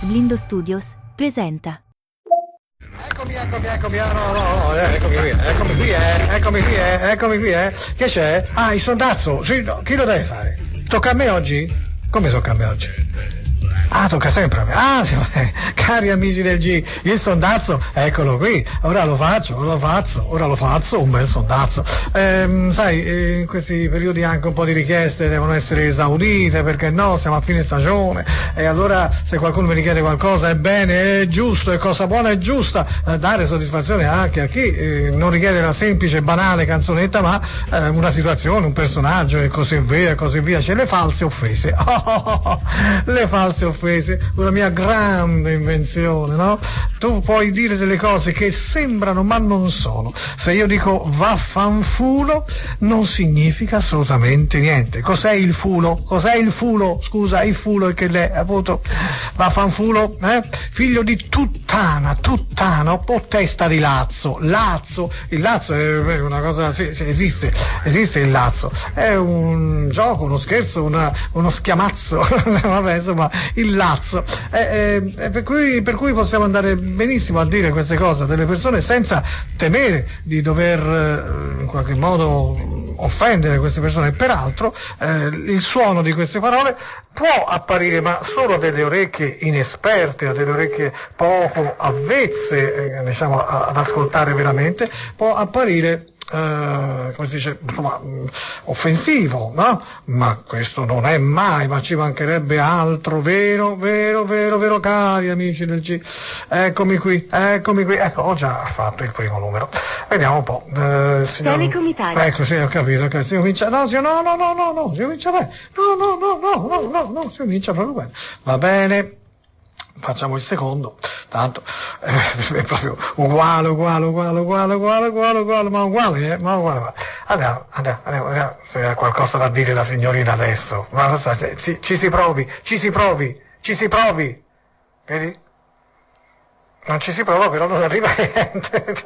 Lindo Studios presenta. Eccomi, eccomi qui. Che c'è? Ah, il sondazzo. Sì, no, chi lo deve fare? Tocca a me oggi? Come tocca a me oggi? Ah, tocca sempre a me. Ah, sì, cari amici del G, il sondazzo, eccolo qui. Ora lo faccio, un bel sondazzo. Sai, in questi periodi anche un po' di richieste devono essere esaudite, perché no, siamo a fine stagione, e allora se qualcuno mi richiede qualcosa, è bene, è giusto, è cosa buona e giusta dare soddisfazione anche a chi non richiede la semplice, banale canzonetta, ma una situazione, un personaggio e così via, C'è le false offese. Le false offese, una mia grande invenzione, no? Tu puoi dire delle cose che sembrano ma non sono. Se io dico vaffanfulo non significa assolutamente niente. Cos'è il fulo? Scusa, il fulo è che lei appunto vaffanfulo, figlio di tuttana o testa di lazzo. Il lazzo è una cosa, sì, esiste il lazzo. È un gioco, uno scherzo, uno schiamazzo. Vabbè, insomma, il lazzo, per cui possiamo andare benissimo a dire queste cose delle persone senza temere di dover in qualche modo offendere queste persone. Peraltro il suono di queste parole può apparire, ma solo a delle orecchie inesperte, a delle orecchie poco avvezze, diciamo, ad ascoltare veramente, può apparire come si dice, insomma, offensivo, no? Ma questo non è mai, ma ci mancherebbe altro, vero, cari amici del G. Eccomi qui, ecco, ho già fatto il primo numero. Vediamo un po'. Telecom Italia. Ecco, sì, ho capito, si comincia, no, si comincia bene. No, si comincia proprio bene. Va bene. Facciamo il secondo, tanto è proprio uguale, ma uguale. Andiamo, se ha qualcosa da dire la signorina adesso. Ma ci si provi. Vedi? Non ci si prova, però non arriva niente.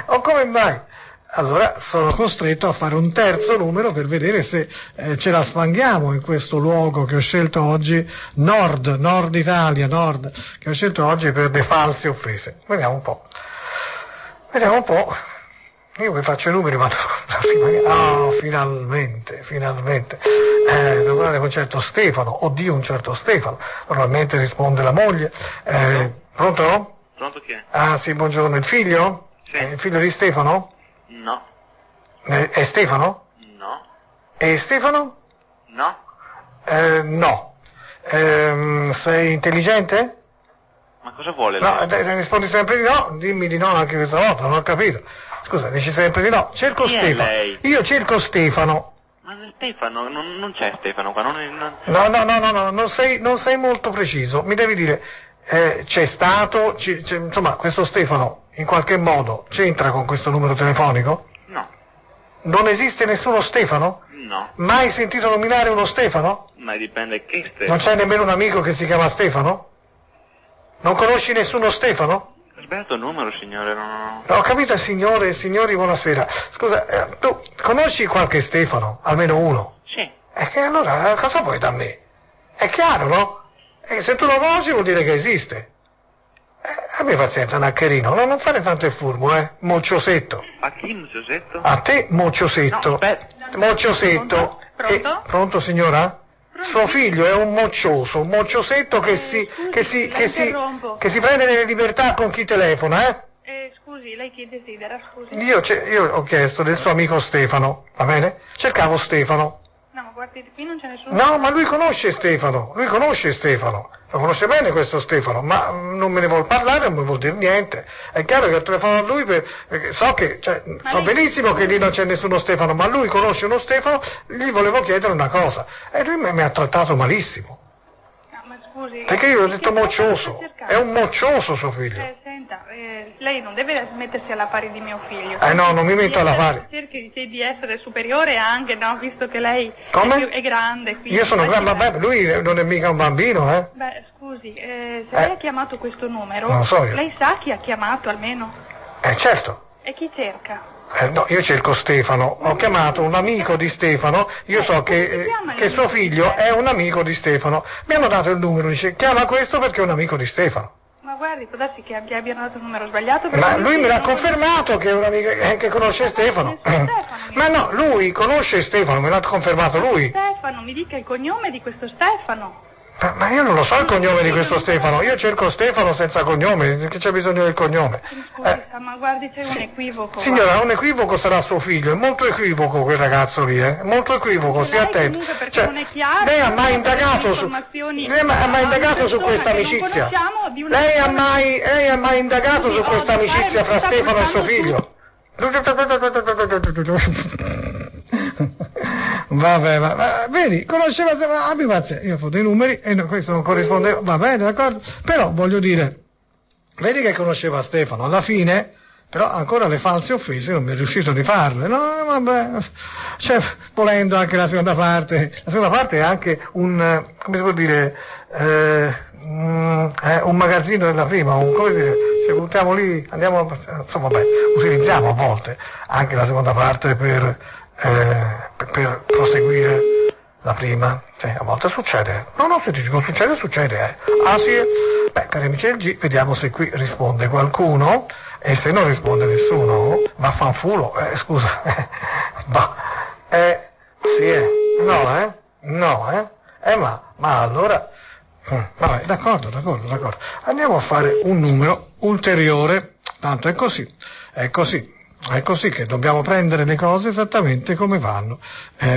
O come mai? Allora sono costretto a fare un terzo numero per vedere se ce la sfanghiamo in questo luogo che ho scelto oggi, Nord Italia, che ho scelto oggi per le false offese. Vediamo un po'. Io vi faccio i numeri, ma finalmente. Devo parlare con un certo Stefano, oddio, un certo Stefano. Normalmente risponde la moglie. Pronto? Pronto chi è? Ah sì, buongiorno, il figlio? Sì. Il figlio di Stefano? No. È Stefano? No. È Stefano? No. No. Sei intelligente? Ma cosa vuole lei? No, rispondi sempre di no, dimmi di no anche questa volta, non ho capito. Scusa, dici sempre di no. Cerco Chi è Stefano. lei? Io cerco Stefano. Ma Stefano, non c'è Stefano qua, No, non sei molto preciso. Mi devi dire, c'è stato, insomma, questo Stefano in qualche modo c'entra con questo numero telefonico? No. Non esiste nessuno Stefano? No. Mai sentito nominare uno Stefano? Ma dipende che Stefano. Non c'è nemmeno un amico che si chiama Stefano? Non conosci nessuno Stefano? Ho sbagliato il numero, signore, no. Ho capito, signori, buonasera. Scusa, tu conosci qualche Stefano? Almeno uno? Sì. E che allora cosa vuoi da me? È chiaro, no? E se tu lo conosci vuol dire che esiste. Abbi pazienza, Naccherino, non fare tanto il furbo, mocciosetto. A chi, Mucciosetto? A te, mocciosetto. No, aspetta. Mocciosetto. Pronto? Pronto, signora? Suo figlio è un mocciosetto che si prende delle libertà con chi telefona, Scusi, lei chi desidera, scusi? Io ho chiesto del suo amico Stefano, va bene? Cercavo Stefano. No, ma guardi, qui non ce n'è nessuno. No, ma lui conosce Stefano. Lo conosce bene questo Stefano, ma non me ne vuol parlare, non mi vuol dire niente. È chiaro che ho telefonato a lui perché so benissimo che lì non c'è nessuno Stefano, ma lui conosce uno Stefano, gli volevo chiedere una cosa. E lui mi ha trattato malissimo. No, ma scusi. Perché io ho detto che moccioso. sta cercando? È un moccioso suo figlio. Senta, lei non deve mettersi alla pari di mio figlio. No, non mi metto alla pari. Cerchi di essere superiore anche, no? Visto che lei Come? è grande. Quindi Io sono grande, vabbè, lui non è mica un bambino, Beh, scusi, se lei ha chiamato questo numero, Non lo so io. lei sa chi ha chiamato almeno? Certo. E chi cerca? No, io cerco Stefano, ho chiamato un amico di Stefano, io so che suo figlio è un amico di Stefano, mi hanno dato il numero, dice chiama questo perché è un amico di Stefano. Ma guardi, può darsi che abbiano dato il numero sbagliato. Ma lui me l'ha confermato che è un amico che conosce Stefano. Ma no, lui conosce Stefano, me l'ha confermato lui. Stefano, mi dica il cognome di questo Stefano. Ma io non lo so il cognome di questo Stefano, io cerco Stefano senza cognome, che c'è bisogno del cognome? Scusi, ma guardi, c'è un equivoco. Signora, un equivoco sarà suo figlio, è molto equivoco quel ragazzo lì, è molto equivoco, stia attento. Cioè, non è chiaro, lei ha mai indagato su questa amicizia? Lei ha mai indagato su questa amicizia fra Stefano e suo figlio? Vabbè, vedi, conosceva, abbi pazienza, io ho dei numeri e questo non corrisponde, va bene, d'accordo? Però voglio dire, vedi che conosceva Stefano, alla fine, però ancora le false offese non mi è riuscito di farle, no, vabbè, cioè, volendo anche la seconda parte è anche un, come si può dire, un magazzino della prima, come dire, se buttiamo lì, andiamo, insomma, vabbè, utilizziamo a volte anche la seconda parte per proseguire la prima, a volte succede, no, se dico succede, Ah sì, beh, cari amici del G, vediamo se qui risponde qualcuno, e se non risponde nessuno, vaffanfulo, scusa, sì, ma allora, vabbè, d'accordo, andiamo a fare un numero ulteriore, tanto è così che dobbiamo prendere le cose esattamente come vanno,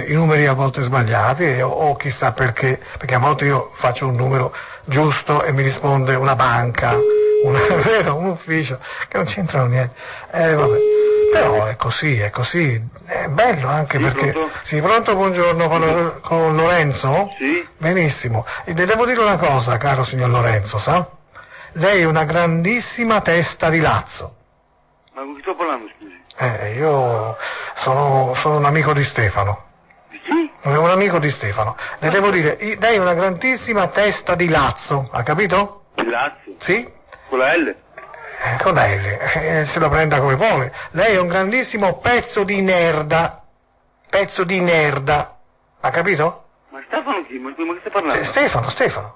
i numeri a volte sbagliati o chissà perché a volte io faccio un numero giusto e mi risponde una banca, un ufficio, che non c'entrano niente, vabbè. Però è così, è bello anche perché... Pronto? Sì, pronto, buongiorno, con Lorenzo? Sì. Benissimo, e le devo dire una cosa, caro signor Lorenzo, sa? Lei è una grandissima testa di lazzo. Ma con chi sto parlando, scusi? Io sono un amico di Stefano. Di chi? Un amico di Stefano. Le devo dire, lei è una grandissima testa di lazzo, ha capito? Il Lazio? Sì? Con la L? Con lei, se lo prenda come vuole. Lei è un grandissimo pezzo di nerda, ha capito? Ma Stefano chi? Ma che stai parlando? Stefano.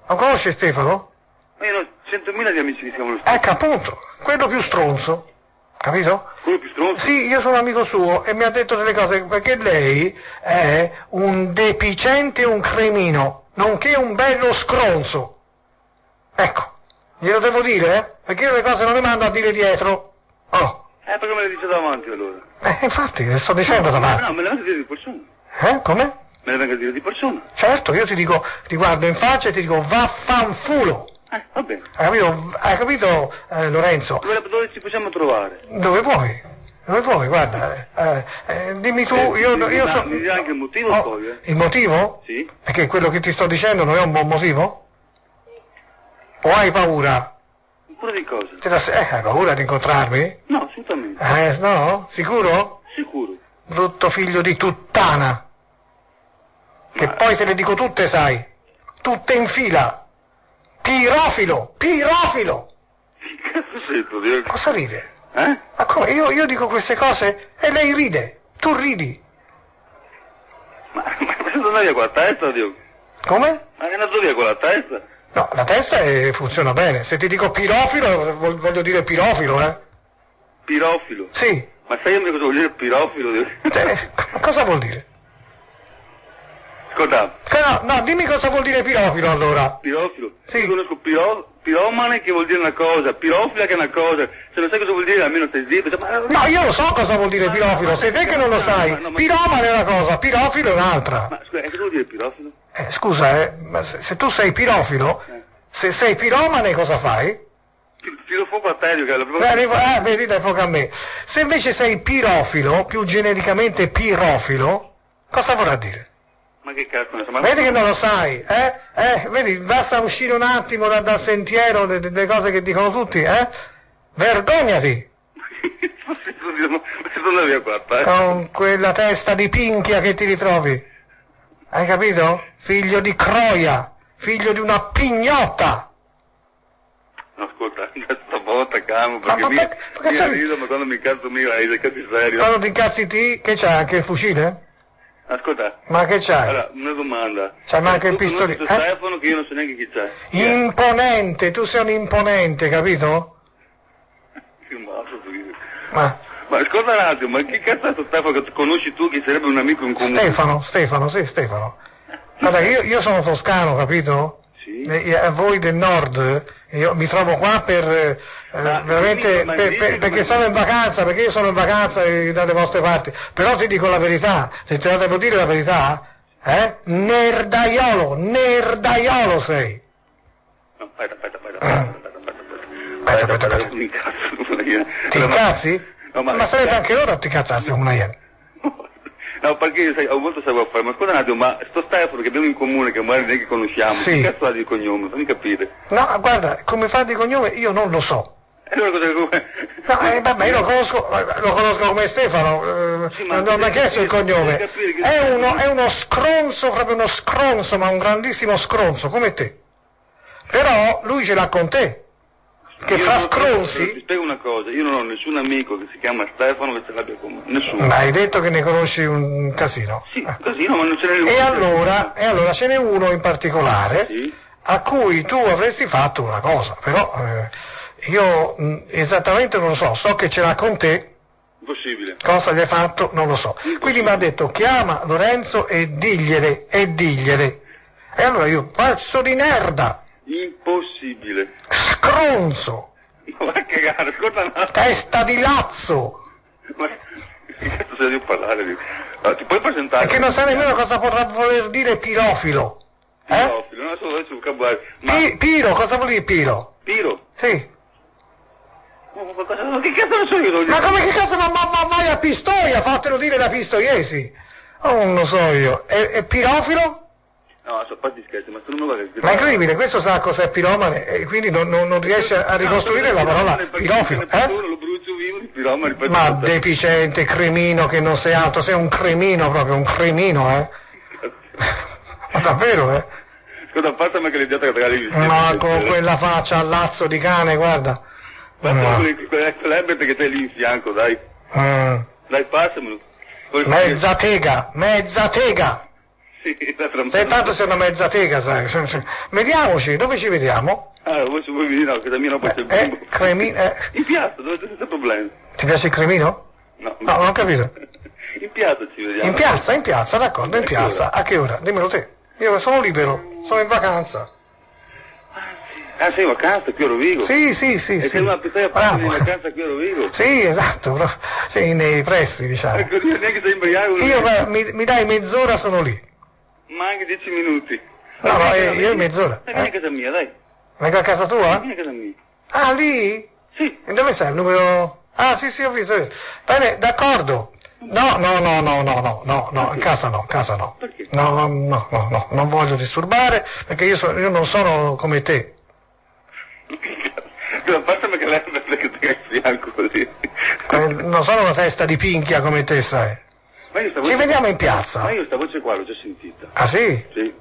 Non conosce Stefano? Ma io ho 100.000 di amici che si chiamano Stefano. Ecco appunto, quello più stronzo, capito? Quello più stronzo? Sì, io sono amico suo e mi ha detto delle cose, perché lei è un deficiente e un cremino, nonché un bello scronzo. Ecco, glielo devo dire, eh? Perché io le cose non le mando a dire dietro. Oh. Perché me le dice davanti allora? Infatti, le sto dicendo davanti. No, me le vengo a dire di persona. Come? Me le vengo a dire di persona. Certo, io ti guardo in faccia e ti dico vaffanfulo. Va bene. Hai capito Lorenzo? Dove ci possiamo trovare? Dove vuoi, guarda, dimmi tu, io so... Mi dia anche il motivo poi, Il motivo? Sì. Perché quello che ti sto dicendo non è un buon motivo? O hai paura? Pure di cosa? Hai paura di incontrarmi? No, assolutamente. No? Sicuro? Sicuro. Brutto figlio di tuttana. Che poi te le dico tutte, sai. Tutte in fila. Pirofilo. Che cazzo sei tu, Dio? Cosa ride? Ma come? Io dico queste cose e lei ride. Tu ridi. Ma non andavi via con la testa, Dio? Come? Ma è andato via con la testa? No, la testa funziona bene. Se ti dico pirofilo, voglio dire pirofilo, Pirofilo? Sì. Ma sai cosa vuol dire pirofilo? Cosa vuol dire? Ascolta. No, dimmi cosa vuol dire pirofilo allora. Pirofilo? Sì. Io conosco piromane che vuol dire una cosa, pirofila che è una cosa. Se non sai cosa vuol dire almeno stai zitto. No, io lo so cosa vuol dire pirofilo, sei te che non lo sai. Piromane è una cosa, pirofilo è un'altra. Ma scusa, cosa vuol dire pirofilo? Scusa, ma se tu sei pirofilo, se sei piromane cosa fai? Tiro fuoco a te, che è la prima... Vedi, dai fuoco a me. Se invece sei pirofilo, più genericamente pirofilo, cosa vorrà dire? Ma che cazzo ne so? Vedi che non lo sai, Vedi, basta uscire un attimo dal sentiero delle cose che dicono tutti, Vergognati! Ma via qua, con quella testa di pinchia che ti ritrovi. Hai capito? Figlio di Croia, figlio di una pignotta. Ascolta, stavolta calmo, perché mi rido, ma quando mi incazzo mi hai cazzi serio. Quando ti incazzi che c'hai anche il fucile? Ascolta. Ma che c'hai? Allora, una domanda. C'hai anche il pistolino? Tu telefono che io non so neanche chi c'è. Imponente, tu sei un imponente, capito? Che mazzo tu. Ma ascolta un attimo, ma che cazzo è questo Stefano che conosci tu, che sarebbe un amico in comune? Stefano, sì, Stefano. Guarda, io sono toscano, capito? Sì. E a voi del nord, io mi trovo qua per veramente perché sono in vacanza, perché io sono in vacanza dalle vostre parti. Però ti dico la verità, se te la devo dire la verità, nerdaiolo sei. No, aspetta. Aspetta. Ti incazzi? No, ma sarebbe anche loro a ti cazzarsi come una iena. No, perché io ho molto sapevo fare, ma scusa un attimo, ma sto Stefano che abbiamo in comune, che magari neanche conosciamo, sì. Che cazzo ha di cognome? Fammi capire. No, guarda, come fa di cognome io non lo so. Allora cosa No, vabbè, io lo conosco come Stefano, sì, non mi ha chiesto il cognome. È uno scronzo, proprio uno scronzo, ma un grandissimo scronzo, come te. Però lui ce l'ha con te. Che fa scronzi? Ti spiego una cosa, io non ho nessun amico che si chiama Stefano che ce l'abbia con me, nessuno. Ma hai detto che ne conosci un casino? Sì, casino, ma non ce n'è nessuno. E allora ce n'è uno in particolare, sì, a cui tu avresti fatto una cosa, però io esattamente non lo so che ce l'ha con te. Impossibile. Cosa gli hai fatto? Non lo so. Impossibile. Quindi mi ha detto chiama Lorenzo e digliene. E allora io, pezzo di nerda! Impossibile. Scronzo! Ma va a cagare, ascolta un attimo. Testa di lazzo! Ma che cazzo sei di parlare? Allora, ti puoi presentare? Perché non sai nemmeno cosa potrà voler dire pirofilo. Pirofilo, non so adesso vocabolario. Ma Piro, cosa vuol dire piro? Piro? Sì. Ma che cazzo ne so io? Ma come che cazzo ma vai a Pistoia, fatelo dire da pistoiesi. Oh, non lo so io. E pirofilo? No, a parte scherzi, ma tu non mi Ma è incredibile, questo sa cos'è piromane e quindi non riesce a ricostruire la parola pirofilo, Lo brucio vivo di piromane. Ma deficiente, cremino che non sei altro, sei un cremino proprio, un cremino, Ma davvero, Scusa, a parte che l'idiota che regali il Ma con quella faccia a lazzo di cane, guarda. Quell'ebete che c'è lì in fianco, dai. Dai, passamelo. Mezza tega. Sì, Se intanto sei una mezza tega, sai. Vediamoci, dove ci vediamo? Voi se vuoi venire, no, che da mia no, poi c'è il bimbo. In piazza, dove c'è senza problemi. Ti piace il cremino? No, non ho capito. In piazza ci vediamo. In piazza, d'accordo, in piazza. A che ora? Dimmelo te. Io sono libero, sono in vacanza. Ah, sei in vacanza qui a Rovigo? Sì. E sei una pizzeria parte di vacanza qui a Rovigo? Sì, esatto, sì, nei pressi, diciamo. Ecco, neanche sei imbriaco. Io mi dai mezz'ora, sono lì. Ma anche 10 minuti. No, io in mezz'ora. Vieni a casa mia, dai. Vengo a casa tua? Vieni a casa mia. Ah, lì? Sì. E dove sei? Il numero... Ah, sì, ho visto. Bene, d'accordo. No, in casa no. Perché? No, non voglio disturbare, perché io non sono come te. A parte che lei perché ti hai in fianco così. Non sono una testa di pinchia come te, sai. Ci vediamo in piazza. Ma io sta voce qua l'ho già sentita. Ah, sì? Sì.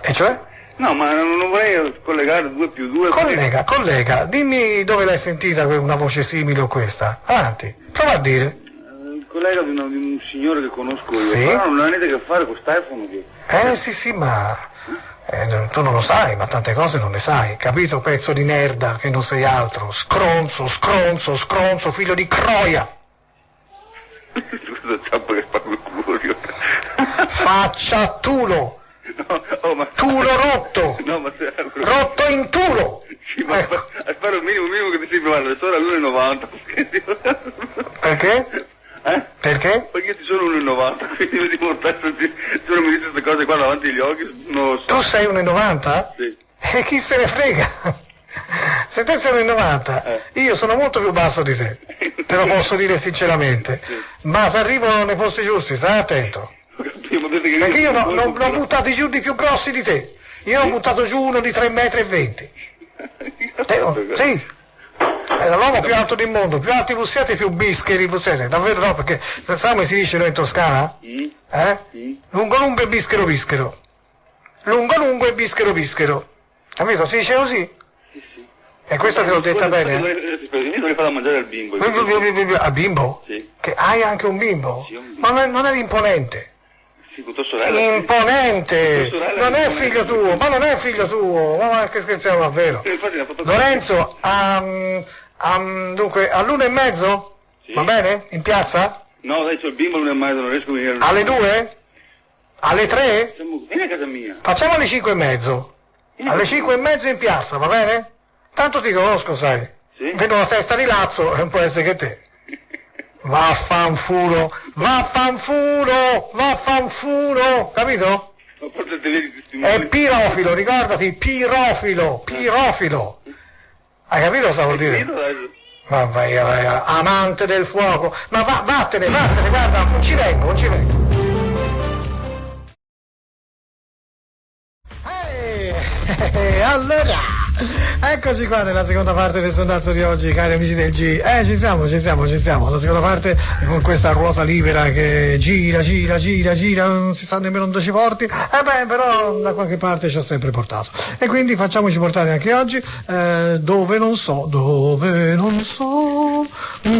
E cioè? No, ma non vorrei collegare 2 più 2. Collega, dimmi dove l'hai sentita una voce simile o questa. Avanti, prova a dire. Il collega di un signore che conosco io. Sì? Però non ha niente a che fare con Stefano. Sì, ma... tu non lo sai, ma tante cose non le sai, capito, pezzo di nerda che non sei altro, scronzo, figlio di Croia. Scusa, ciappa che sparo il culo io. Faccia tulo, ma... tulo rotto, No, ma rotto in tulo. Sì, ma sparo il minimo che mi si guarda, le sono all'1,90. Perché? Perché? Perché io ti sono 1,90, quindi mi dimostrare se tu non mi dici queste cose qua davanti agli occhi, non lo so. Tu sei 1,90? Sì. E chi se ne frega? Se te sei 1,90, io sono molto più basso di te, te lo posso dire sinceramente, ma se arrivano nei posti giusti, stai attento, perché io non ho buttato giù di più grossi di te, io ho buttato giù uno di 3,20 m. Sì, era l'uomo più alto del mondo, più alti voi siete, più bischeri voi siete, davvero no, perché sai come si dice noi in Toscana? Lungo e bischero, lungo e bischero, capito? Si dice così? E questa te l'ho detta bene? Io dovrei fare da mangiare al bimbo. A bimbo? Sì. Che hai anche un bimbo? Sì, un bimbo. Ma non eri imponente. Sì, con tua sorella. Imponente! Tua sorella Non è imponente. figlio tuo, ma non è figlio tuo, ma che scherziamo davvero. Infatti ne ha fatto Lorenzo, dunque, all'1:30? Sì. Va bene? In piazza? No, dai, c'ho il bimbo, non è mai, non riesco a venire. Alle 2? Alle 3? Vieni a casa mia. Facciamo alle 5:30. Alle 5:30 in piazza, va bene? Tanto ti conosco, sai. Sì? Vedo una testa di lazzo, può essere che te. Vaffanfulo, capito? Ma forse te vedi È testimoni. pirofilo, ricordati, pirofilo. Hai capito cosa vuol dire? Capito, adesso? Ma vai, amante del fuoco. Ma vattene, guarda, non ci vengo. Allora, eccoci qua nella seconda parte del sondazzo di oggi, cari amici del G. Ci siamo. La seconda parte con questa ruota libera che gira, non si sa nemmeno dove ci porti. Però da qualche parte ci ha sempre portato. E quindi facciamoci portare anche oggi, dove non so,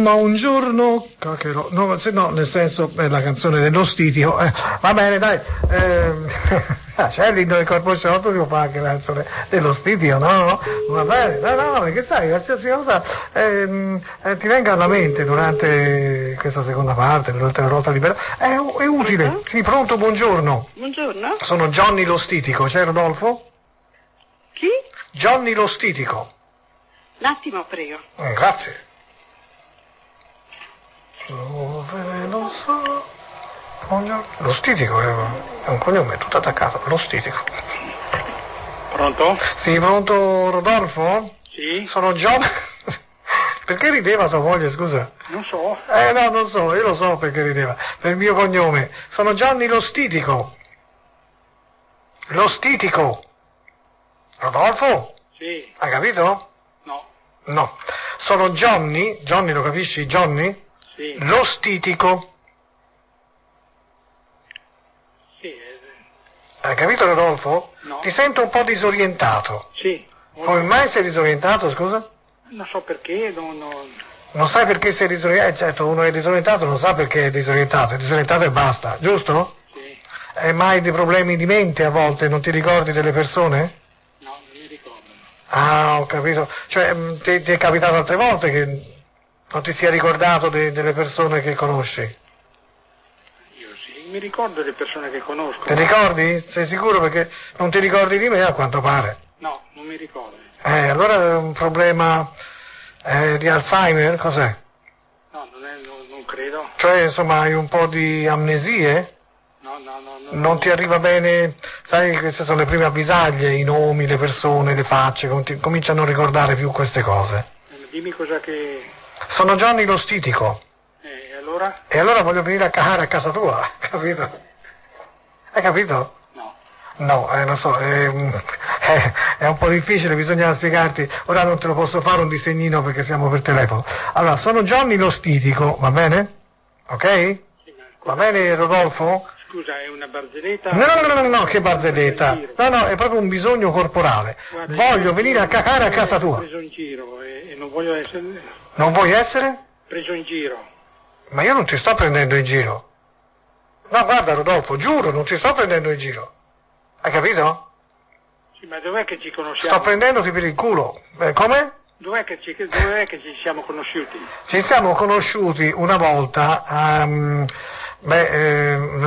ma un giorno caccherò. No, nel senso, è la canzone dello Stitico. Va bene, dai. C'è l'inno del corpo sciolto, si può fare anche la canzone dello Stitico, no? Va bene, no, perché sai, qualsiasi cosa ti venga alla mente durante questa seconda parte, durante la ruota libera, è utile. Pronto? Sì, pronto, buongiorno. Buongiorno. Sono Johnny lo Stitico, c'è Rodolfo? Chi? Johnny lo Stitico. Un attimo, prego. Grazie. Dove non so. Lo Stitico è un cognome tutto attaccato, lo Stitico. Pronto? Sì, pronto Rodolfo? Sì? Sono John. Perché rideva tua moglie, scusa? Non so. No, non so, io lo so perché rideva. Per il mio cognome. Sono Johnny lo Stitico. Lo Stitico. Rodolfo? Sì. Hai capito? No. No. Sono Johnny lo capisci? Johnny? Sì. Lo Stitico. Sì. Hai capito Rodolfo? No. Ti sento un po' disorientato. Sì. Come mai sei disorientato, scusa? Non so perché, Non sai perché sei disorientato? Certo, uno è disorientato, non sa perché è disorientato e basta, giusto? Sì. Hai mai dei problemi di mente a volte, non ti ricordi delle persone? No, non mi ricordo. Ah, ho capito. Cioè, ti è capitato altre volte che non ti sia ricordato delle persone che conosci? Io sì, mi ricordo le persone che conosco. Ti ricordi? Sei sicuro? Perché non ti ricordi di me a quanto pare. No, non mi ricordo. Allora è un problema di Alzheimer, cos'è? No, non credo. Cioè, insomma, hai un po' di amnesie? No. Non ti arriva bene, sai, queste sono le prime avvisaglie, i nomi, le persone, le facce, cominci a non ricordare più queste cose. Dimmi cosa che... Sono Johnny lo Stitico. E allora? E allora voglio venire a cagare a casa tua, capito? Hai capito? No. No, non so, è un po' difficile, bisogna spiegarti. Ora non te lo posso fare un disegnino perché siamo per telefono. Allora, sono Johnny lo Stitico, va bene? Ok? Sì, ma... Va bene Rodolfo? Scusa, è una barzelletta? No, che barzelletta. No, è proprio un bisogno corporale. Guarda, Voglio venire a cacare a casa tua. Preso in giro e non voglio essere Non vuoi essere? preso in giro. Ma io non ti sto prendendo in giro. No, guarda Rodolfo, giuro, non ti sto prendendo in giro. Hai capito? Sì, ma dov'è che ci conosciamo? Sto prendendoti per il culo. Come? Dov'è che ci siamo conosciuti? Ci siamo conosciuti una volta, una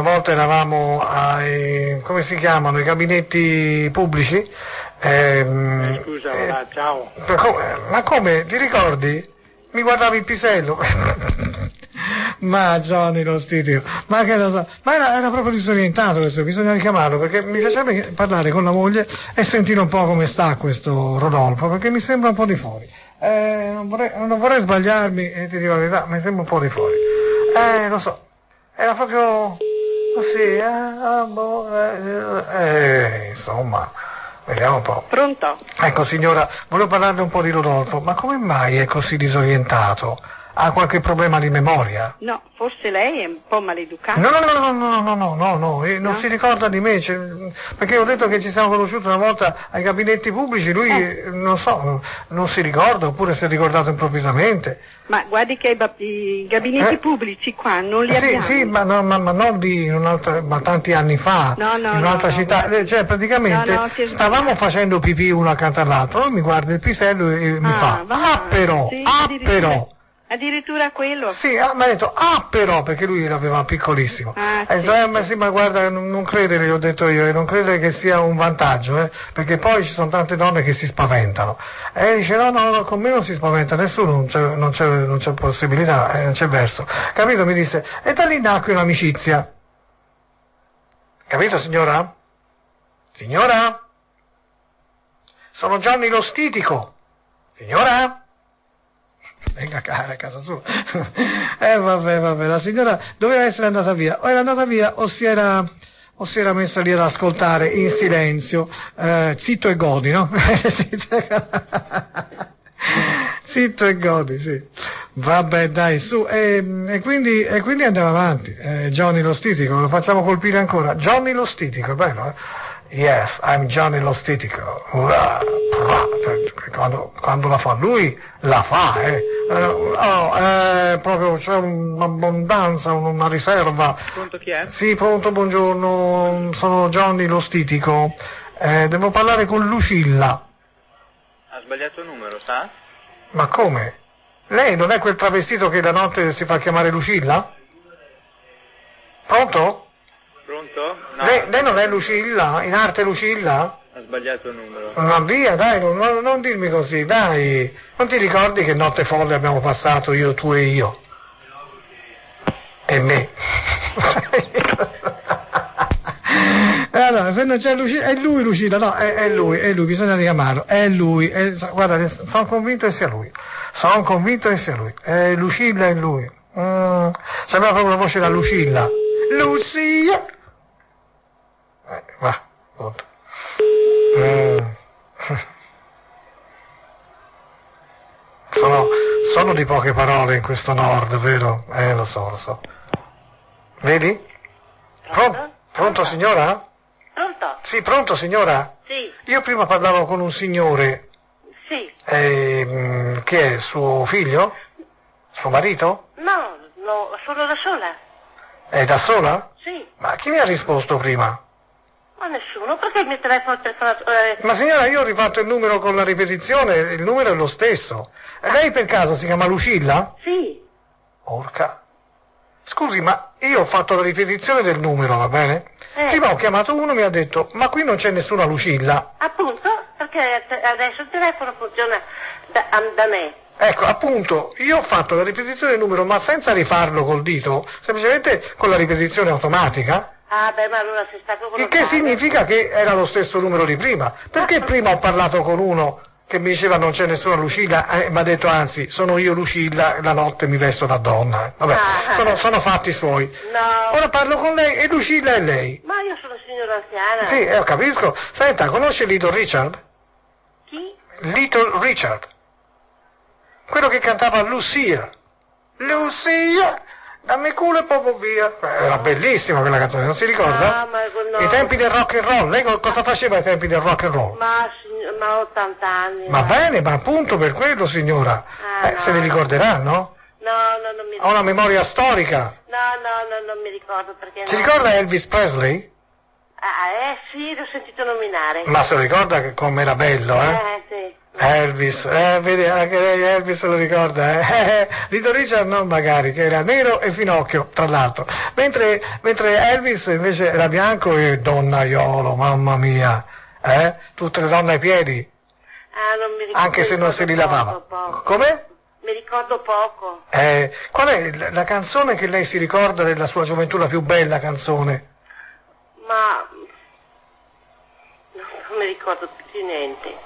volta eravamo ai, come si chiamano, i gabinetti pubblici. Scusa, allora, ciao. Ma come, ti ricordi? Mi guardavi il pisello. Ma Johnny lo Stitico, ma che lo so, ma era proprio disorientato questo, bisogna richiamarlo perché mi piacerebbe parlare con la moglie e sentire un po' come sta questo Rodolfo, perché mi sembra un po' di fuori. Non vorrei sbagliarmi e ti dico la verità, mi sembra un po' di fuori. Lo so, era proprio così, insomma, vediamo un po'. Pronto? Ecco signora, volevo parlarle un po' di Rodolfo, ma come mai è così disorientato? Ha qualche problema di memoria? No, forse lei è un po' maleducata. No, non si ricorda di me, perché ho detto che ci siamo conosciuti una volta ai gabinetti pubblici, lui non so, non si ricorda, oppure si è ricordato improvvisamente. Ma guardi che i gabinetti pubblici qua non li abbiamo. Sì, ma non di ma tanti anni fa, in un'altra città. Cioè, praticamente stavamo facendo pipì uno accanto all'altro, lui mi guarda il pisello e mi fa, però, però. Addirittura quello? Sì, mi ha detto, però, perché lui l'aveva piccolissimo. Ma sì, ma guarda, non credere, gli ho detto io, non credere che sia un vantaggio, perché poi ci sono tante donne che si spaventano. E dice, no, con me non si spaventa nessuno, non c'è possibilità, non c'è verso. Capito? Mi disse, e da lì nacque un'amicizia. Capito, signora? Signora? Sono Johnny lo stitico. Signora? Venga cara a casa sua. Vabbè, la signora doveva essere andata via, o era andata via o si era messa lì ad ascoltare in silenzio, zitto e godi, no? Zitto e godi, sì. Vabbè, dai, su, e quindi andiamo avanti. Johnny lo stitico, lo facciamo colpire ancora. Johnny lo stitico, è bello, Yes, I'm Johnny lo stitico. Quando la fa lui, la fa, proprio c'è un'abbondanza, una riserva. Pronto, chi è? Sì, pronto, buongiorno, sono Johnny lo stitico. Devo parlare con Lucilla. Ha sbagliato il numero, sa? Ma come? Lei non è quel travestito che la notte si fa chiamare Lucilla? Pronto? Pronto? No. Lei non è Lucilla? In arte Lucilla? Ha sbagliato il numero. Ma via, dai, non dirmi così, dai. Non ti ricordi che notte folle abbiamo passato io, tu e io? E me. Allora, se non c'è Lucilla, è lui Lucilla, no, è lui, bisogna richiamarlo, è lui, guarda, sono convinto che sia lui, Lucilla è lui. Sembra proprio la voce da Lucilla. Lucia! Va, punto. Sono di poche parole in questo nord, vero? Lo so. Vedi? Pronto signora? Pronto? Sì, pronto signora? Sì. Io prima parlavo con un signore. Sì. Che è suo figlio? Suo marito? No, sono da sola. È da sola? Sì. Ma chi mi ha risposto prima? Ma nessuno, perché il mio telefono... Ma signora, io ho rifatto il numero con la ripetizione, il numero è lo stesso. Lei per caso si chiama Lucilla? Sì. Porca. Scusi, ma io ho fatto la ripetizione del numero, va bene? Prima ho chiamato uno e mi ha detto, ma qui non c'è nessuna Lucilla. Appunto, perché adesso il telefono funziona da me. Ecco, appunto, io ho fatto la ripetizione del numero, ma senza rifarlo col dito, semplicemente con la ripetizione automatica. Ah, beh, ma allora sei stato con Il che significa che era lo stesso numero di prima. Perché prima ho parlato con uno che mi diceva non c'è nessuna Lucilla, mi ha detto anzi, sono io Lucilla, la notte mi vesto da donna. Vabbè, sono fatti suoi. No. Ora parlo con lei e Lucilla è lei. Ma io sono signora anziana. Sì, capisco. Senta, conosce Little Richard? Chi? Little Richard. Quello che cantava Lucia. Lucia, dammi culo e proprio via. Era bellissima quella canzone, non si ricorda? Ah, ma no. I tempi del rock and roll. Lei cosa faceva ai tempi del rock and roll? Ma ho 80 anni. Ma bene, ma appunto per quello, signora. No. Se ne ricorderà, no? No, non mi ricordo. Ha una memoria storica. No, non mi ricordo perché... Si ricorda Elvis Presley? Sì, l'ho sentito nominare. Ma se lo ricorda che come era bello, Sì. Elvis, vedi, anche lei Elvis lo ricorda, Little Richard non magari, che era nero e finocchio, tra l'altro. Mentre Elvis invece era bianco e donnaiolo, mamma mia, tutte le donne ai piedi, Non mi ricordo. anche se non se li lavava. Poco. Come? Mi ricordo poco. Qual è la canzone che lei si ricorda della sua gioventù, la più bella canzone? Ma non mi ricordo più di niente.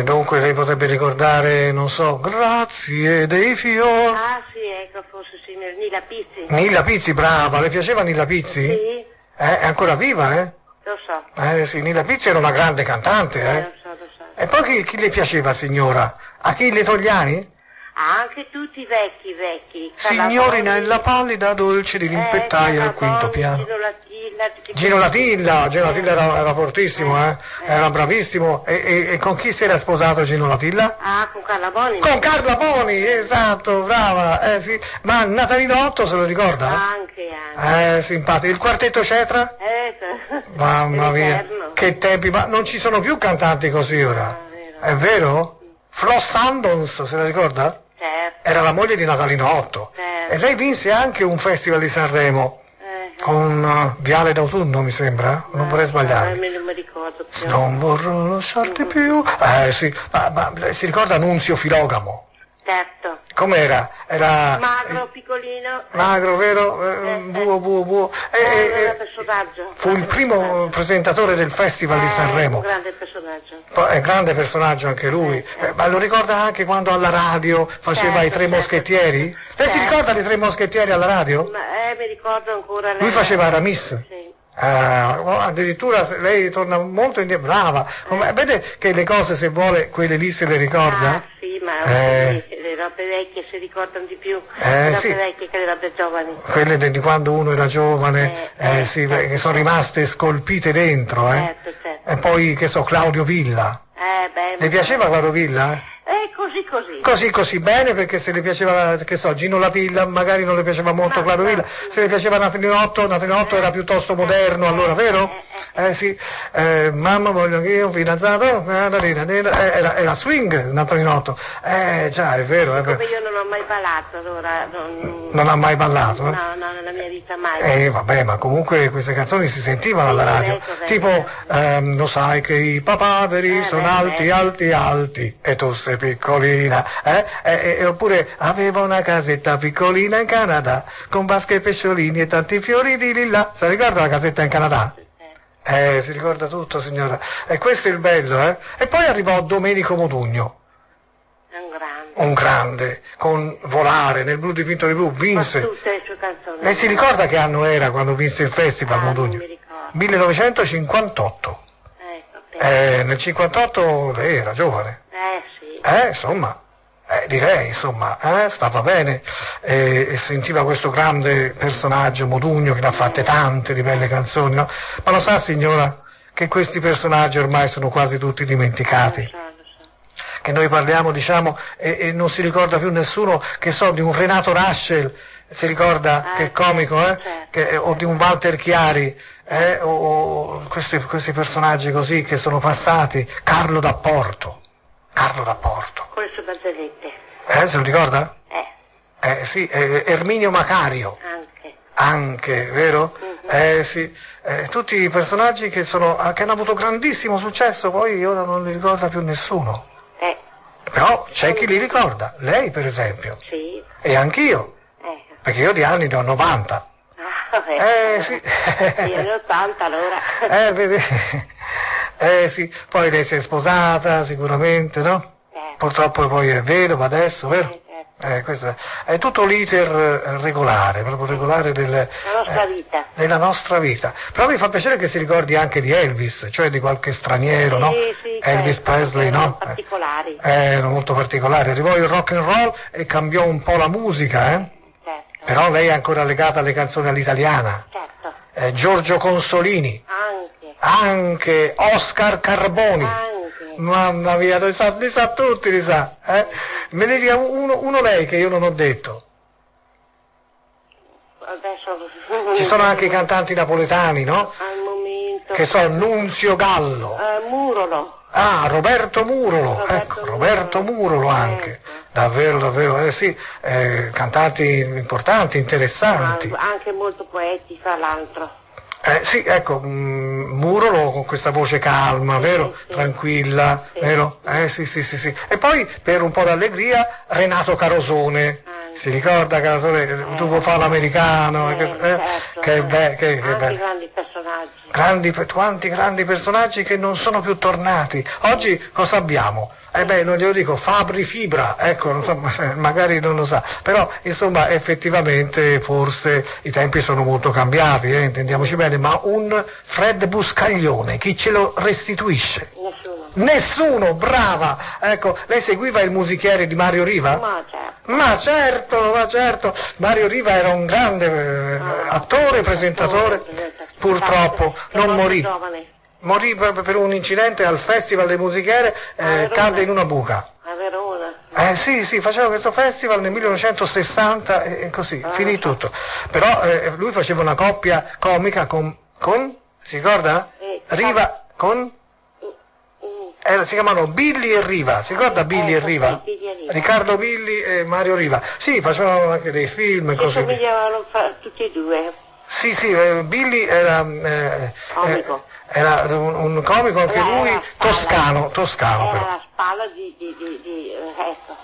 Dunque lei potrebbe ricordare, non so, grazie dei fiori. Ah sì, ecco, forse sì, Nilla Pizzi. Nilla Pizzi, brava, le piaceva Nilla Pizzi? Sì. È ancora viva, Lo so. Sì, Nilla Pizzi era una grande cantante, Lo so. E poi chi le piaceva, signora? Achille Togliani? Anche tutti vecchi. Signori nella pallida dolce di rimpettaia al quinto piano. Gino Latilla era fortissimo, era bravissimo. E con chi si era sposato Gino Latilla? Ah, con Carla Boni. Con Carla Boni, esatto, brava. Sì. Ma Natalino Otto se lo ricorda? Anche. Simpatico. Il quartetto Cetra? Mamma mia, che tempi, ma non ci sono più cantanti così ora. È vero? Flo Sandons, se la ricorda? Certo. Era la moglie di Natalino Otto. Certo. E lei vinse anche un festival di Sanremo. Con Viale d'autunno, mi sembra? Non vorrei sbagliarmi. Non mi ricordo più. Non vorrò lasciarti più. Sì, ma si ricorda Nunzio Filogamo? Certo. Com'era? Era Magro, piccolino. magro, vero? Buo. Era personaggio. Fu il primo presentatore del Festival di Sanremo. Un grande personaggio. È grande personaggio anche lui. Ma lo ricorda anche quando alla radio faceva i Tre Moschettieri? Lei si ricorda dei Tre Moschettieri alla radio? Mi ricordo ancora lei. Lui faceva Aramis. Sì. Addirittura lei torna molto indietro, brava. Vede che le cose, se vuole, quelle lì se le ricorda? Ah, sì, ma le robe vecchie si ricordano di più. Le robe sì. vecchie che le robe giovani. Quelle di quando uno era giovane, sì, che sono rimaste scolpite dentro, Certo. E poi, che so, Claudio Villa. Le piaceva Claudio Villa? Così bene, perché se le piaceva, che so, Gino Latilla, magari non le piaceva molto Claudio Villa, se le piaceva Natalino Otto era piuttosto moderno, allora, vero? Sì, mamma voglio che io un fidanzato, era swing Natalino Otto, già, è vero. Come io non ho mai ballato, allora non ha mai ballato? No, nella mia vita mai. Vabbè, ma comunque queste canzoni si sentivano alla radio, tipo, lo sai che i papaveri sono alti, e tu sei piccolina, oppure aveva una casetta piccolina in Canada, con vasche e pesciolini e tanti fiori di lilla. Si ricorda la casetta in Canada? Si ricorda tutto, signora. E questo è il bello, E poi arrivò Domenico Modugno. Un grande, con Volare, Nel blu dipinto di blu, vinse. Ma tutte le sue canzoni. Lei si ricorda che anno era quando vinse il festival Modugno? Non mi ricordo. 1958. Nel 58 lei era giovane. Sì. Insomma, direi, insomma, stava bene, e sentiva questo grande personaggio Modugno, che ne ha fatte tante di belle canzoni, no? Ma lo sa, signora, che questi personaggi ormai sono quasi tutti dimenticati? Lo so. Che noi parliamo, diciamo, e non si ricorda più nessuno, che so, di un Renato Raschel, si ricorda, che è comico, certo. O di un Walter Chiari, o questi personaggi così che sono passati, Carlo D'Apporto. Con le sue barzellette. Se lo ricorda? Sì, Erminio Macario. Anche, vero? Sì, tutti i personaggi che hanno avuto grandissimo successo, poi ora non li ricorda più nessuno. Però c'è chi li ricorda, lei per esempio. Sì. E anch'io, perché io di anni ne ho 90. Sì. Io ne ho 80 allora. Vedi. Sì, poi lei si è sposata sicuramente, no? Purtroppo poi è vedovo adesso, vero? Questo è tutto l'iter regolare, proprio regolare della nostra vita. Però mi fa piacere che si ricordi anche di Elvis, cioè di qualche straniero, no? Sì, Elvis Presley, no? Particolari. Erano molto particolari. Arrivò il rock and roll e cambiò un po' la musica, Certo. Però lei è ancora legata alle canzoni all'italiana. Certo. Giorgio Consolini. Anche Oscar Carboni. Mamma mia, li sa tutti, Me ne dica uno lei che io non ho detto. Adesso... Ci sono anche i cantanti napoletani, no? Al momento... Che sono Nunzio Gallo. Murolo. Roberto Murolo. Roberto Murolo anche. Davvero, sì, cantanti importanti, interessanti. Anche molto poeti, fra l'altro. Sì, ecco, Murolo con questa voce calma, vero? Sì. Tranquilla, sì. Vero? Sì. E poi, per un po' d'allegria, Renato Carosone. Si ricorda Carosone? Tu vuoi fare l'americano? Certo. Che bello. Grandi personaggi. Quanti grandi personaggi che non sono più tornati. Oggi cosa abbiamo? Non glielo dico, Fabri Fibra, ecco, insomma, magari non lo sa, però insomma effettivamente forse i tempi sono molto cambiati, intendiamoci bene, ma un Fred Buscaglione, chi ce lo restituisce? Nessuno. Nessuno, brava! Ecco, lei seguiva il musichiere di Mario Riva? Ma certo. Ma certo! Mario Riva era un grande attore, presentatore, purtroppo non morì. Morì per un incidente al Festival del Musichiere, cadde in una buca. A Verona. Sì, faceva questo festival nel 1960 e così, finì tutto. Però lui faceva una coppia comica con si ricorda? Riva, con? Si chiamano Billy e Riva, si ricorda Billy e Riva? Riccardo Billy e Mario Riva. Sì, facevano anche dei film e così. Somigliavano tutti e due. Sì, Billy era... Comico. Era un comico anche lui, toscano Era però. la spalla ecco.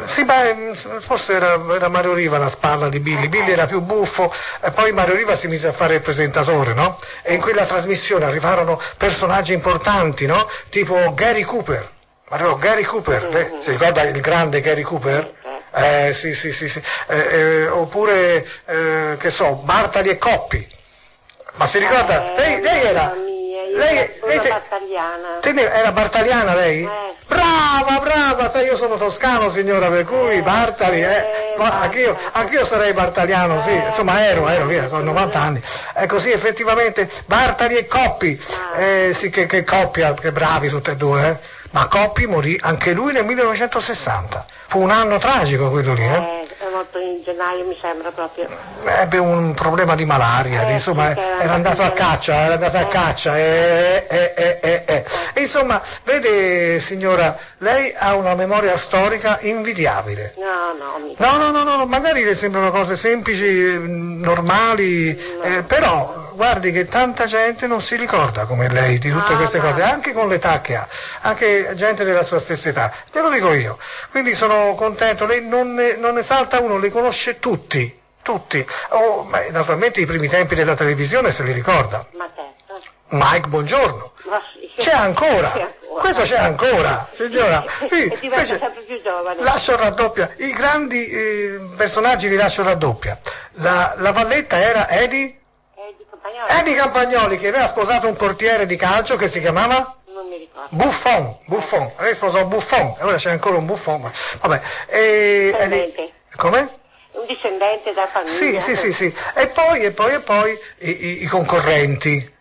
Sì, beh, forse era Mario Riva la spalla di Billy. Billy era più buffo e poi Mario Riva si mise a fare il presentatore, no? E in quella trasmissione arrivarono personaggi importanti, no? Tipo Gary Cooper. Arrivò Gary Cooper, si ricorda il grande Gary Cooper? Sì. Oppure, che so, Bartali e Coppi. Ma si ricorda? Lei era... Bartagliana. Era bartaliana lei? Brava, sai io sono toscano signora, per cui Bartali, ma anch'io sarei bartaliano, sì, insomma ero via, sono 90 anni. Ecco sì, effettivamente, Bartali e Coppi, sì che coppia, che bravi tutti e due, ma Coppi morì anche lui nel 1960, fu un anno tragico quello lì, È morto in gennaio mi sembra proprio. Ebbe un problema di malaria, insomma era andato a caccia, e insomma, vede signora, lei ha una memoria storica invidiabile. No, magari le sembrano cose semplici, normali, però guardi che tanta gente non si ricorda come lei di tutte queste cose, anche con l'età che ha, anche gente della sua stessa età, te lo dico io, quindi sono contento, lei non ne salta uno, li conosce tutti. Naturalmente i primi tempi della televisione se li ricorda. Ma certo. Mike Buongiorno. Sì. C'è ancora. Questo c'è ancora, signora. Sì, e diventa sempre più giovane. Lascio raddoppia. I grandi personaggi li lascio raddoppia. La Valletta era Eddie Campagnoli, che aveva sposato un portiere di calcio che si chiamava? Non mi ricordo. Buffon. Lei sposò Buffon, e ora c'è ancora un Buffon. Vabbè. Come? Un discendente da famiglia. Sì. E poi i concorrenti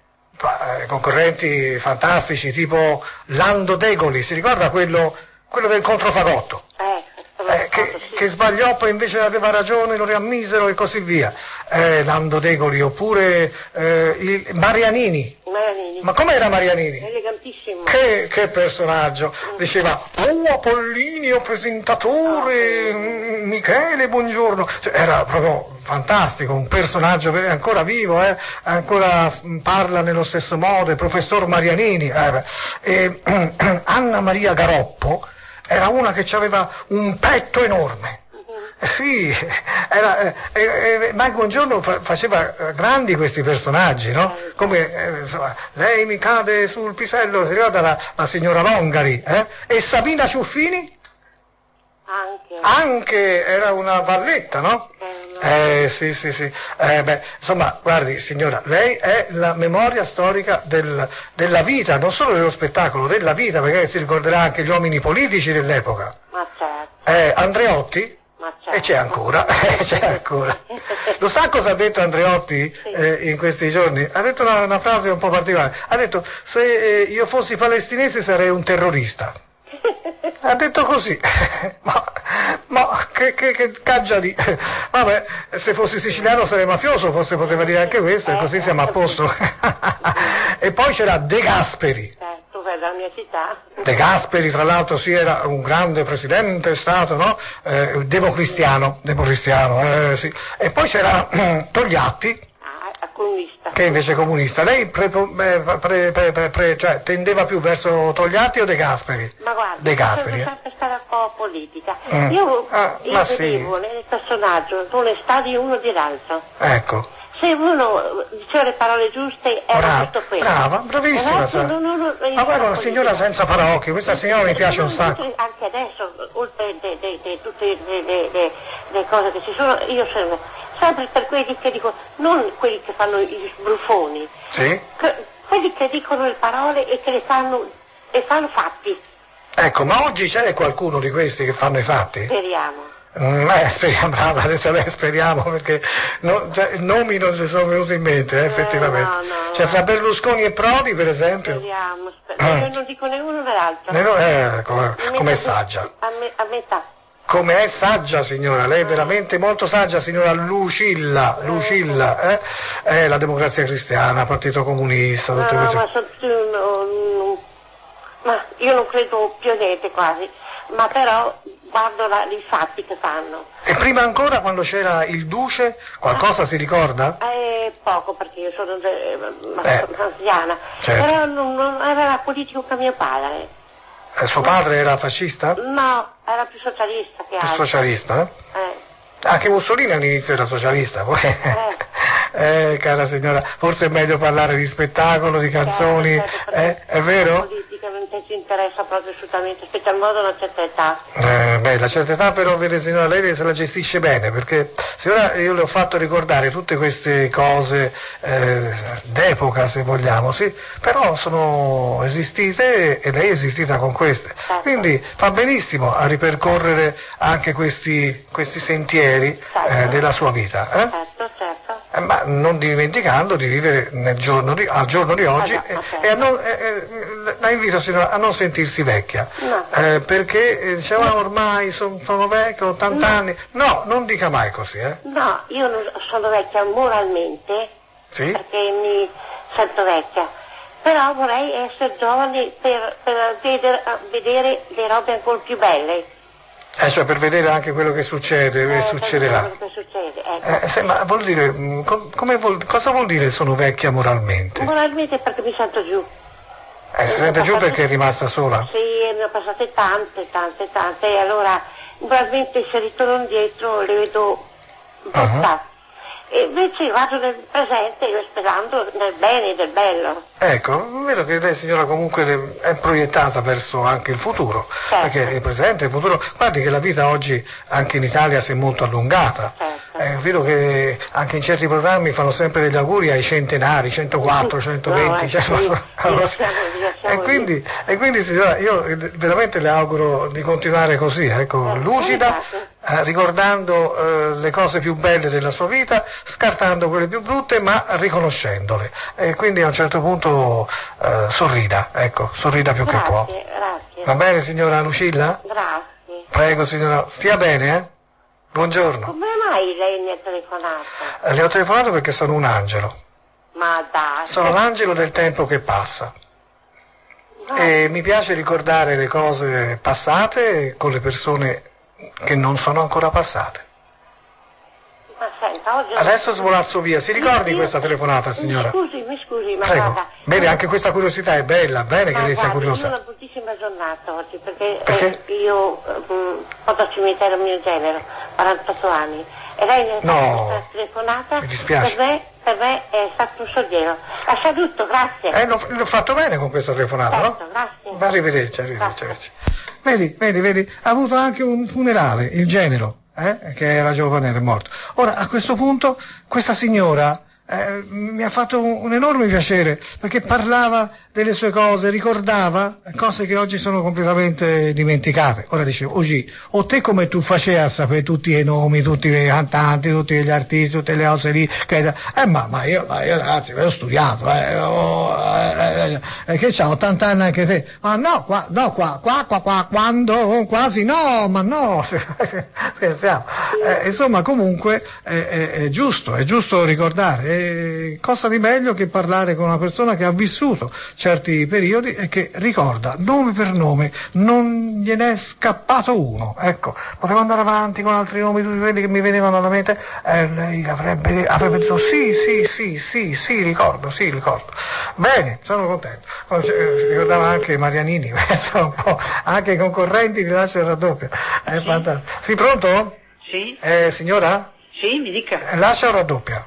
fantastici, tipo Lando Degoli, si ricorda quello del controfagotto? Che sbagliò, poi invece aveva ragione, lo riammisero e così via. Lando Degoli, oppure Marianini. Ma com'era Marianini? Elegantissimo. Che personaggio! Diceva, Apollinio, presentatore, Michele, buongiorno. Cioè, era proprio fantastico, un personaggio ancora vivo, ancora parla nello stesso modo, il professor Marianini. Anna Maria Garoppo era una che aveva un petto enorme. Sì, Mike Buongiorno faceva grandi questi personaggi, no? Come, insomma, lei mi cade sul pisello, si ricorda la signora Longari, E Sabina Ciuffini? Anche era una Valletta, no? Sì. Insomma, guardi signora, lei è la memoria storica della vita, non solo dello spettacolo, della vita, perché si ricorderà anche gli uomini politici dell'epoca. Ma certo. Andreotti? Ma certo. E c'è ancora. Lo sa cosa ha detto Andreotti in questi giorni? Ha detto una frase un po' particolare. Ha detto, se io fossi palestinese sarei un terrorista. Ha detto così. Ma che caggia di... Vabbè, se fossi siciliano sarei mafioso, forse poteva dire anche questo, e così siamo a posto. E poi c'era De Gasperi. Tu vai dalla mia città. De Gasperi, tra l'altro, sì, era un grande presidente, è stato, no? Democristiano, sì. E poi c'era Togliatti, Comunista. che invece è comunista. Lei cioè, tendeva più verso Togliatti o De Gasperi? Ma guarda, De Gasperi, sono sempre stata un po' politica. Io vedevo nel personaggio l'onestà di uno di l'altro. Ecco. Se uno diceva le parole giuste era tutto quello. Brava, bravissima. Ma guarda, una signora senza parocchi, questa signora mi piace un sacco. Anche adesso, oltre tutte le cose che ci sono, io sempre per quelli che dico, non quelli che fanno gli sbruffoni, sì? quelli che dicono le parole e che le fanno e fanno fatti. Ecco, ma oggi c'è qualcuno di questi che fanno i fatti? Speriamo. Speriamo, brava, adesso lei speriamo, perché nomi non ci sono venuti in mente, effettivamente. No. Cioè, fra Berlusconi e Prodi, per esempio. Speriamo. Io non dico né uno né l'altro. Come è saggia. A metà. Come è saggia, signora, lei è veramente molto saggia, signora Lucilla, la Democrazia Cristiana, Partito Comunista, tutte queste. Ma io non credo più a niente quasi, ma però guardo i fatti che fanno. E prima ancora, quando c'era il Duce, qualcosa si ricorda? Poco, perché io sono anziana, certo. Però non era politico come mio padre. Suo padre era fascista? No, era più socialista che altro. Più socialista? Anche Mussolini all'inizio era socialista, poi. Cara signora, forse è meglio parlare di spettacolo, di canzoni, è vero? La politica non ci interessa proprio assolutamente, specie al modo una certa età. La certa età però, vede signora, lei se la gestisce bene, perché signora, io le ho fatto ricordare tutte queste cose d'epoca, se vogliamo, sì, però sono esistite e lei è esistita con queste. Certo. Quindi fa benissimo a ripercorrere anche questi sentieri della sua vita. Certo. Ma non dimenticando di vivere al giorno di oggi la invito signora a non sentirsi vecchia, no. Perché diceva ormai sono vecchio, 80 anni, no, non dica mai così. No, io non sono vecchia moralmente, sì? Perché mi sento vecchia, però vorrei essere giovane per vedere le robe ancora più belle. Cioè per vedere anche quello che succede e succederà. Quello che succede, ecco. Ma vuol dire, cosa vuol dire sono vecchia moralmente? Moralmente perché mi sento giù. Si sente giù perché è rimasta sola? Sì, ne ho passate tante, e allora moralmente se ritorno indietro le vedo brutta. E invece vado nel presente sperando nel bene e del bello. Ecco, vedo che lei signora comunque è proiettata verso anche il futuro, certo. Perché il presente e il futuro, guardi che la vita oggi anche in Italia si è molto allungata, certo. Vedo che anche in certi programmi fanno sempre degli auguri ai centenari, 104, 120, e quindi signora io veramente le auguro di continuare così, ecco, lucida, ricordando le cose più belle della sua vita, scartando quelle più brutte ma riconoscendole, e quindi a un certo punto sorrida più che può. Grazie. Va bene signora Lucilla? Grazie. Prego signora, stia bene, Buongiorno. Come mai lei mi ha telefonato? Le ho telefonato perché sono un angelo. Ma dai. Sono l'angelo del tempo che passa. E mi piace ricordare le cose passate con le persone che non sono ancora passate. Ma senta, oggi... Adesso svolazzo via. Si ricordi questa telefonata, signora? Mi scusi, ma prego. guarda... Bene, anche questa curiosità è bella, bene che lei sia curiosa. Io ho una bruttissima giornata oggi, perché io ho da cimitero mio genero, 48 anni, e lei mi ha fatto questa telefonata, mi dispiace. Per me è stato un sollievo. La saluto, grazie. L'ho fatto bene con questa telefonata, certo, no? Grazie. Arrivederci. Vedi, ha avuto anche un funerale, il genero. Che era giovane ed è morto. Ora, a questo punto, questa signora mi ha fatto un enorme piacere, perché parlava delle sue cose, ricordava cose che oggi sono completamente dimenticate. Ora dicevo, o te come tu facevi a sapere tutti i nomi, tutti i cantanti, tutti gli artisti, tutte le cose lì, ma io ragazzi, ho studiato, che c'ha 80 anni anche te? Ma no, quando, quasi no, ma no, scherziamo. Insomma, comunque, è giusto ricordare, cosa di meglio che parlare con una persona che ha vissuto certi periodi e che ricorda nome per nome, non gliene è scappato uno. Ecco, potevo andare avanti con altri nomi, tutti quelli che mi venivano alla mente, lei avrebbe detto sì, ricordo. Bene, sono contento. Ricordava anche Marianini, un po', anche i concorrenti di Lascia il raddoppio. È fantastico. Sì, pronto? Sì. Signora? Sì, mi dica. Lascia o raddoppia?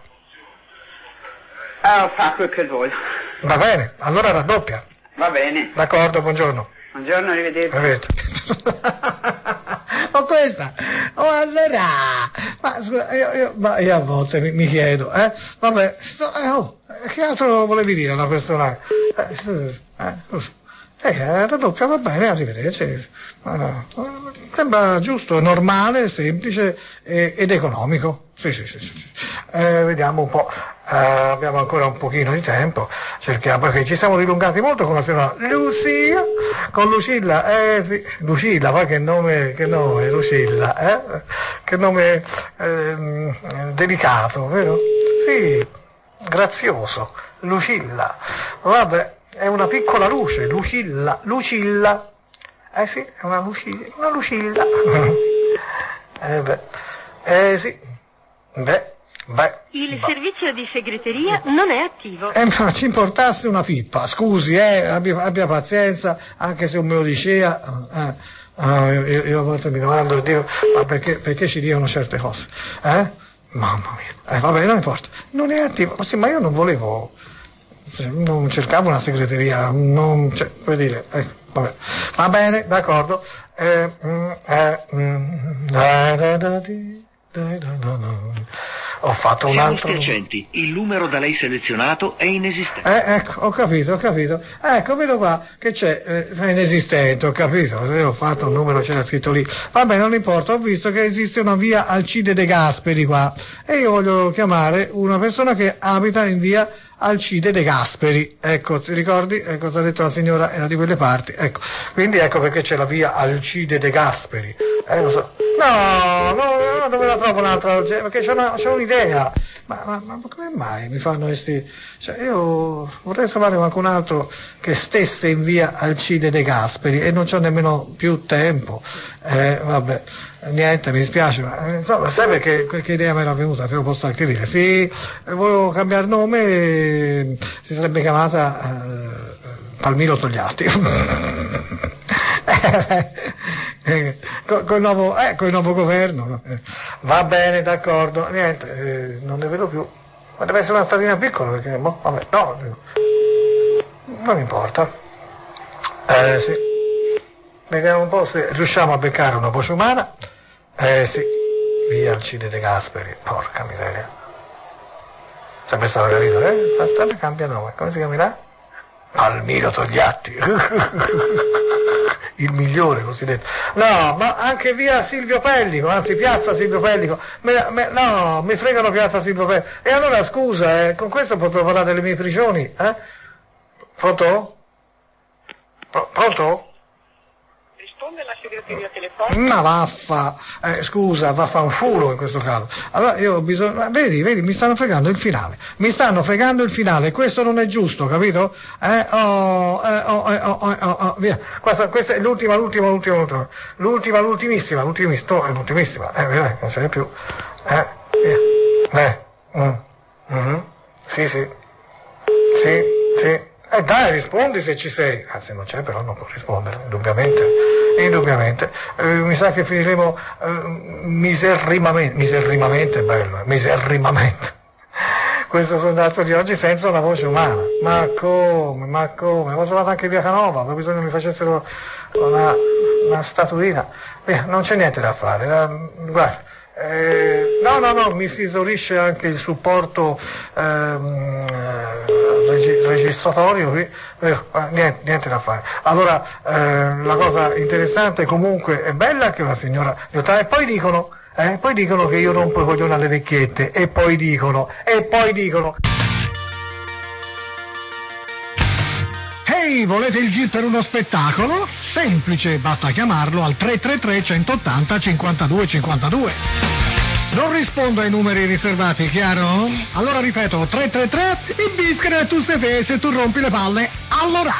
Fa quel che vuole. Va bene, allora raddoppia. Va bene. D'accordo, buongiorno. Buongiorno, arrivederci. Questa. Allora. Ma io a volte mi chiedo, vabbè, che altro volevi dire a una persona? raddoppia, va bene, arrivederci. Sembra giusto, normale, semplice ed economico. Sì. Vediamo un po'. Abbiamo ancora un pochino di tempo, cerchiamo, perché ci siamo dilungati molto con la signora Lucia, con Lucilla, sì, Lucilla, ma che nome, Lucilla, che nome delicato, vero? Sì, grazioso, Lucilla, vabbè, è una piccola luce, Lucilla, sì, è una Lucilla, sì, beh. Il servizio di segreteria non è attivo. Ma ci importasse una pippa, scusi, abbia pazienza, anche se un me lo diceva. Io a volte mi domando, Dio, ma perché ci dicono certe cose? Mamma mia. Vabbè, non importa. Non è attivo. Sì, ma io non volevo, non cercavo una segreteria, per dire, vabbè. Va bene, d'accordo. Ho fatto un altro. Spiacenti, il numero da lei selezionato è inesistente. Ecco, ho capito. Ecco, vedo qua che c'è, è inesistente, ho capito. Ho fatto un numero, c'era scritto lì. Vabbè, non importa, ho visto che esiste una via Alcide De Gasperi qua. E io voglio chiamare una persona che abita in via Alcide De Gasperi. Ecco, ti ricordi? Cosa ha detto la signora? Era di quelle parti. Ecco, quindi ecco perché c'è la via Alcide De Gasperi. Lo so. No, dove la trovo un'altra? Perché c'ho un'idea. Ma come mai mi fanno questi... io vorrei trovare qualcun altro che stesse in via Alcide De Gasperi e non c'ho nemmeno più tempo. Vabbè, niente, mi dispiace, ma insomma, sai perché che idea mi era venuta? Te lo posso anche dire. Sì, volevo cambiare nome, si sarebbe chiamata Palmiro Togliatti. Col nuovo governo. Va bene, d'accordo, niente, non ne vedo più, ma deve essere una stradina piccola, perché vabbè, no, non importa. Sì, vediamo un po' se riusciamo a beccare una voce umana. Sì, via Alcide De Gasperi, porca miseria, sempre stato carino, sta strada cambia nome, come si chiamerà? Palmiro Togliatti. Il migliore cosiddetto. No, ma anche via Silvio Pellico, anzi piazza Silvio Pellico. No, mi fregano piazza Silvio Pellico. E allora scusa, con questo potevo parlare delle mie prigioni, Pronto? Pronto? Risponde la segreteria telefonica. Ma vaffa, scusa, vaffanculo in questo caso. Allora io ho bisogno, vedi, mi stanno fregando il finale. E questo non è giusto, capito? Via. Questa è l'ultimissima, non ce n'è più. Via. Sì. Dai, rispondi se ci sei. Se non c'è però non può rispondere, indubbiamente. Mi sa che finiremo miserrimamente, bello, miserrimamente. Questo sondazzo di oggi senza una voce umana. Ma come? Avevo trovato anche via Canova, avevo bisogno che mi facessero una statuina. Via, non c'è niente da fare. Guarda. No, mi si esaurisce anche il supporto registratorio qui, niente da fare. Allora, la cosa interessante comunque è bella che una signora e poi dicono che io rompo i coglioni alle vecchiette, e poi dicono. Ehi, volete il GIR per uno spettacolo? Semplice, basta chiamarlo al 333 180 52 52. Non rispondo ai numeri riservati, chiaro? Allora ripeto, 333 e bischere tu sei te, se tu rompi le palle, allora!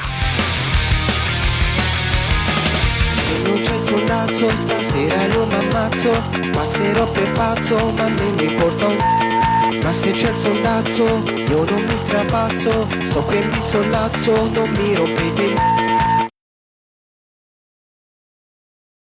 Non c'è il soldazzo, stasera io m'ammazzo, passerò per pazzo, ma non mi importa. Ma se c'è il soldazzo, io non mi strapazzo, sto qui e mi sollazzo, non mi rompete.